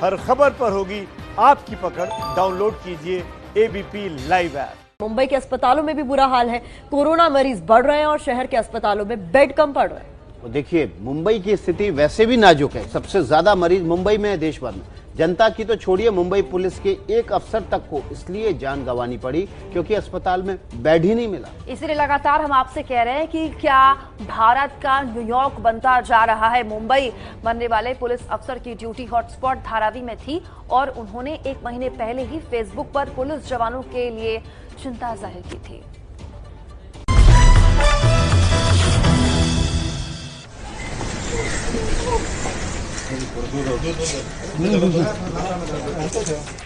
हर खबर पर होगी आपकी पकड़। डाउनलोड कीजिए एबीपी लाइव ऐप। मुंबई के अस्पतालों में भी बुरा हाल है। कोरोना मरीज बढ़ रहे हैं और शहर के अस्पतालों में बेड कम पड़ रहे हैं। देखिए, मुंबई की स्थिति वैसे भी नाजुक है। सबसे ज्यादा मरीज मुंबई में है देश भर में। जनता की तो छोड़िए, मुंबई पुलिस के एक अफसर तक को इसलिए जान गंवानी पड़ी क्योंकि अस्पताल में बेड ही नहीं मिला। इसलिए लगातार हम आपसे कह रहे हैं कि क्या भारत का न्यूयॉर्क बनता जा रहा है। मुंबई बनने वाले पुलिस अफसर की ड्यूटी हॉटस्पॉट धारावी में थी और उन्होंने 1 महीने पहले ही फेसबुक पर पुलिस जवानों के लिए चिंता जाहिर की थी।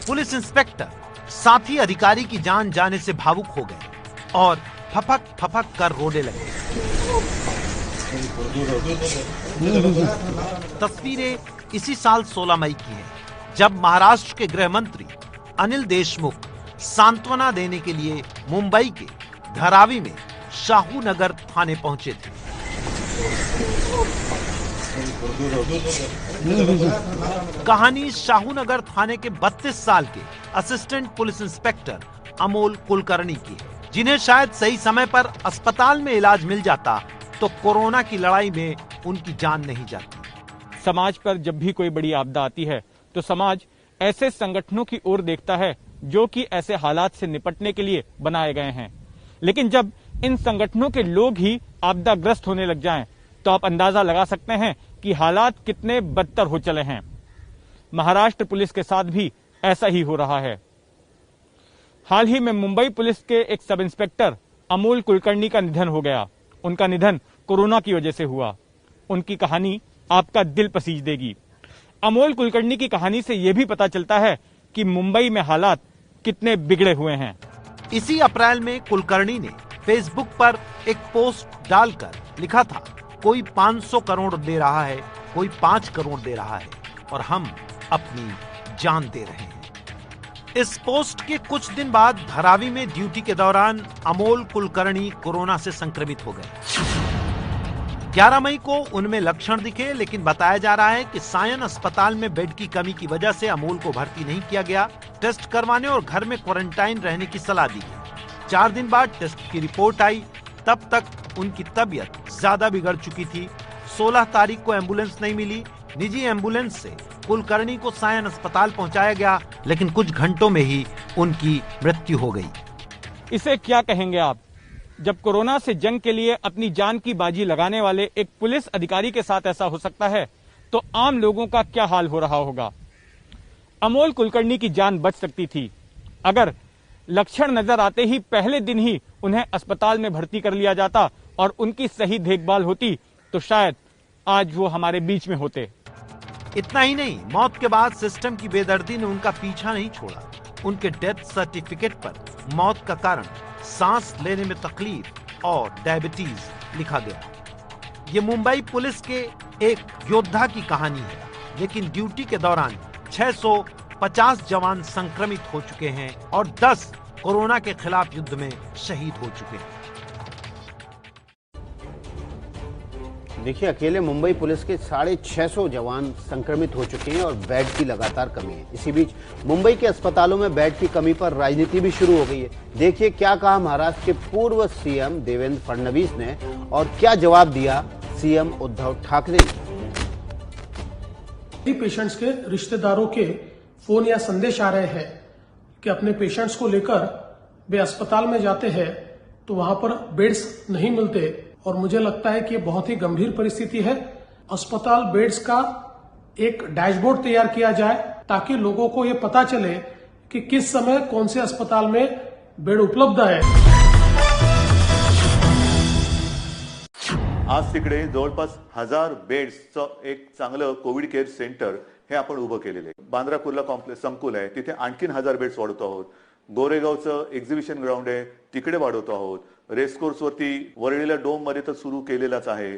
पुलिस इंस्पेक्टर साथी अधिकारी की जान जाने से भावुक हो गए और फपक फपक कर रोने लगे। तस्वीरें इसी साल 16 मई की हैं, जब महाराष्ट्र के गृह मंत्री अनिल देशमुख सांत्वना देने के लिए मुंबई के धारावी में शाहू नगर थाने पहुंचे थे। कहानी शाहू नगर थाने के 32 साल के assistant police inspector Amol Kulkarni की है, जिन्हें शायद सही समय पर अस्पताल में इलाज मिल जाता तो कोरोना की लड़ाई में उनकी जान नहीं जाती। समाज पर जब भी कोई बड़ी आपदा आती है तो समाज ऐसे संगठनों की ओर देखता है जो कि ऐसे हालात से निपटने के लिए बनाए गए हैं। लेकिन जब इन संगठनों के लोग ही आपदाग्रस्त होने लग जाएं, तो आप अंदाजा लगा सकते हैं कि हालात कितने बदतर हो चले हैं। महाराष्ट्र पुलिस के साथ भी ऐसा ही हो रहा है। हाल ही में मुंबई पुलिस के एक सब इंस्पेक्टर अमोल कुलकर्णी का निधन हो गया। उनका निधन कोरोना की वजह से हुआ। उनकी कहानी आपका दिल पसीज देगी। अमोल कुलकर्णी की कहानी से यह भी पता चलता है कि मुंबई में हालात कितने बिगड़े हुए हैं। इसी अप्रैल में कुलकर्णी ने फेसबुक पर एक पोस्ट डालकर लिखा था, कोई 500 करोड़ दे रहा है, कोई 5 करोड़ दे रहा है और हम अपनी जान दे रहे हैं। इस पोस्ट के कुछ दिन बाद धारावी में ड्यूटी के दौरान अमोल कुलकर्णी कोरोना से संक्रमित हो गए। 11 मई को उनमें लक्षण दिखे, लेकिन बताया जा रहा है कि सायन अस्पताल में बेड की कमी की वजह से अमोल को भर्ती नहीं किया गया। टेस्ट करवाने और घर में क्वारंटाइन रहने की सलाह दी गई। 4 दिन बाद टेस्ट की रिपोर्ट आई, तब तक उनकी तबीयत ज्यादा बिगड़ चुकी थी। 16 तारीख को एम्बुलेंस नहीं मिली। निजी एम्बुलेंस से कुलकर्णी को सायन अस्पताल पहुंचाया गया, लेकिन कुछ घंटों में ही उनकी मृत्यु हो गई। इसे क्या कहेंगे आप? जब कोरोना से जंग के लिए अपनी जान की बाजी लगाने वाले एक पुलिस अधिकारी के साथ ऐसा हो सकता है, तो आम लोगों का क्या हाल हो रहा होगा। अमोल कुलकर्णी की जान बच सकती थी अगर लक्षण नजर आते ही पहले दिन ही उन्हें अस्पताल में भर्ती कर लिया जाता और उनकी सही देखभाल होती, तो शायद आज वो हमारे बीच में होते। इतना ही नहीं, मौत के बाद सिस्टम की बेदर्दी ने उनका पीछा नहीं छोड़ा। उनके डेथ सर्टिफिकेट पर मौत का कारण सांस लेने में तकलीफ और डायबिटीज लिखा गया। ये मुंबई पुलिस के एक योद्धा की कहानी है, लेकिन ड्यूटी के दौरान 650 जवान संक्रमित हो चुके हैं और 10 कोरोना के खिलाफ युद्ध में शहीद हो चुके हैं। देखिए, अकेले मुंबई पुलिस के 650 जवान संक्रमित हो चुके हैं और बेड की लगातार कमी है। इसी बीच मुंबई के अस्पतालों में बेड की कमी पर राजनीति भी शुरू हो गई है। देखिए क्या कहा महाराष्ट्र के पूर्व सीएम देवेंद्र फडणवीस ने और क्या जवाब दिया सीएम उद्धव ठाकरे ने। पेशेंट्स के रिश्तेदारों के फोन या संदेश आ रहे हैं कि अपने पेशेंट्स को लेकर वे अस्पताल में जाते हैं तो वहां पर बेड्स नहीं मिलते और मुझे लगता है कि ये बहुत ही गंभीर परिस्थिति है। अस्पताल बेड्स का एक डैशबोर्ड तैयार किया जाए ताकि लोगों को ये पता चले कि किस समय कौन से अस्पताल में बेड उपलब्ध आहे। आज तिकडे जवळपास 1000 बेड्सचं एक चांगलं कोविड केअर सेंटर हे आपण उभं केलेलं आहे। बांद्रा कुर्ला कॉम्प्लेक्स संकुल आहे, तिथे आणखीन 1000 बेड्स वाढवतो आहोत। गोरेगावचं एक्झिबिशन ग्राउंड आहे, तिकडे वाढवतो आहोत। रेसकोर्स वरती वरळीला डोम मध्ये तर सुरू केलेलाच आहे।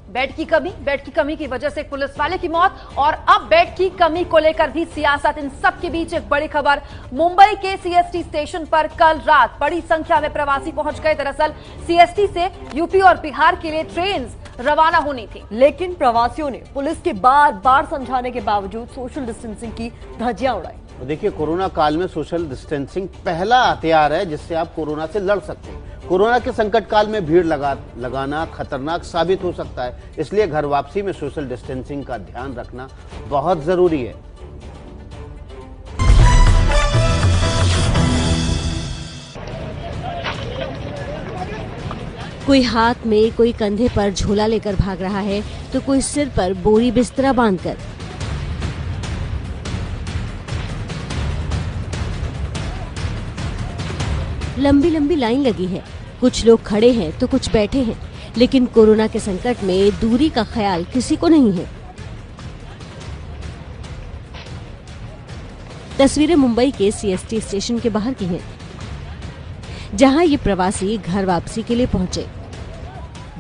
बेड की कमी की वजह से पुलिस वाले की मौत और अब बेड की कमी को लेकर भी सियासत। इन सब के बीच एक बड़ी खबर, मुंबई के सीएसटी स्टेशन पर कल रात बड़ी संख्या में प्रवासी पहुंच गए। दरअसल सीएसटी से यूपी और बिहार के लिए ट्रेन रवाना होनी थी। लेकिन प्रवासियों ने पुलिस के बार बार समझाने के बावजूद सोशल डिस्टेंसिंग की धज्जियां उड़ाई। देखिए, कोरोना काल में सोशल डिस्टेंसिंग पहला हथियार है जिससे आप कोरोना से लड़ सकते हैं। कोरोना के संकट काल में भीड़ लगाना खतरनाक साबित हो सकता है, इसलिए घर वापसी में सोशल डिस्टेंसिंग का ध्यान रखना बहुत जरूरी है। कोई हाथ में, कोई कंधे पर झोला लेकर भाग रहा है तो कोई सिर पर बोरी बिस्तरा बांधकर। लंबी लंबी लाइन लगी है, कुछ लोग खड़े हैं तो कुछ बैठे हैं, लेकिन कोरोना के संकट में दूरी का ख्याल किसी को नहीं है। तस्वीरें मुंबई के सीएसटी स्टेशन के बाहर की हैं, जहां ये प्रवासी घर वापसी के लिए पहुंचे।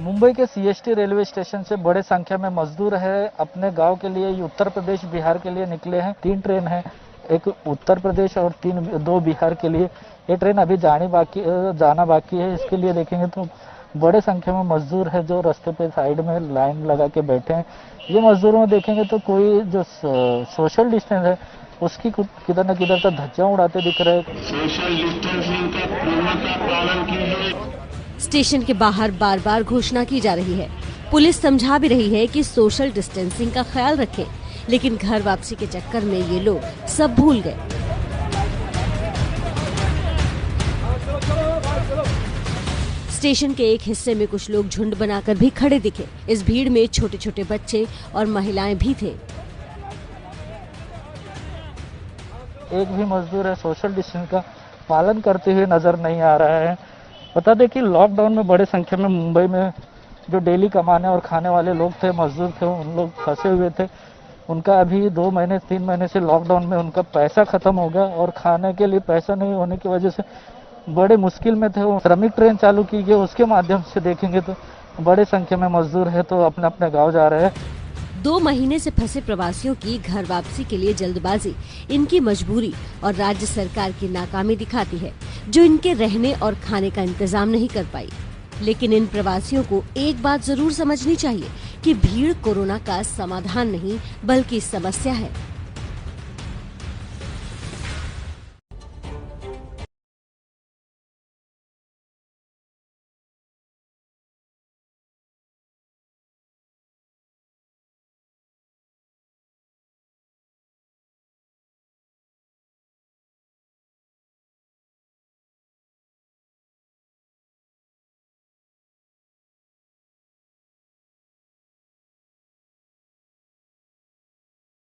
मुंबई के सीएसटी रेलवे स्टेशन से बड़े संख्या में मजदूर है अपने गांव के लिए, उत्तर प्रदेश बिहार के लिए निकले हैं। 3 ट्रेन है, एक उत्तर प्रदेश और 2 बिहार के लिए। ये ट्रेन अभी जाना बाकी है। इसके लिए देखेंगे तो बड़े संख्या में मजदूर है जो रास्ते पे साइड में लाइन लगा के बैठे हैं। ये मजदूरों में देखेंगे तो कोई जो सोशल डिस्टेंस है उसकी किधर न किधर तो धज्जियां उड़ाते दिख रहे हैं। सोशल डिस्टेंसिंग का पूर्णतः पालन कीजिए। स्टेशन के बाहर बार बार घोषणा की जा रही है, पुलिस समझा भी रही है कि सोशल डिस्टेंसिंग का ख्याल रखें, लेकिन घर वापसी के चक्कर में ये लोग सब भूल गए। स्टेशन के एक हिस्से में कुछ लोग झुंड बनाकर भी खड़े दिखे। इस भीड़ में छोटे छोटे बच्चे और महिलाएं भी थे। एक भी मजदूर है सोशल डिस्टेंस का पालन करते हुए नजर नहीं आ रहा है। बता दें कि लॉकडाउन में बड़े संख्या में मुंबई में जो डेली कमाने और खाने वाले लोग थे, मजदूर थे, उन लोग फंसे हुए थे। उनका अभी 2 महीने 3 महीने से लॉकडाउन में उनका पैसा खत्म हो गया और खाने के लिए पैसा नहीं होने की वजह से बड़े मुश्किल में थे। वो श्रमिक ट्रेन चालू की गई, उसके माध्यम से देखेंगे तो बड़े संख्या में मजदूर है तो अपने अपने गाँव जा रहे हैं। 2 महीने से फंसे प्रवासियों की घर वापसी के लिए जल्दबाजी इनकी मजबूरी और राज्य सरकार की नाकामी दिखाती है, जो इनके रहने और खाने का इंतजाम नहीं कर पाई। लेकिन इन प्रवासियों को एक बात जरूर समझनी चाहिए कि भीड़ कोरोना का समाधान नहीं बल्कि समस्या है।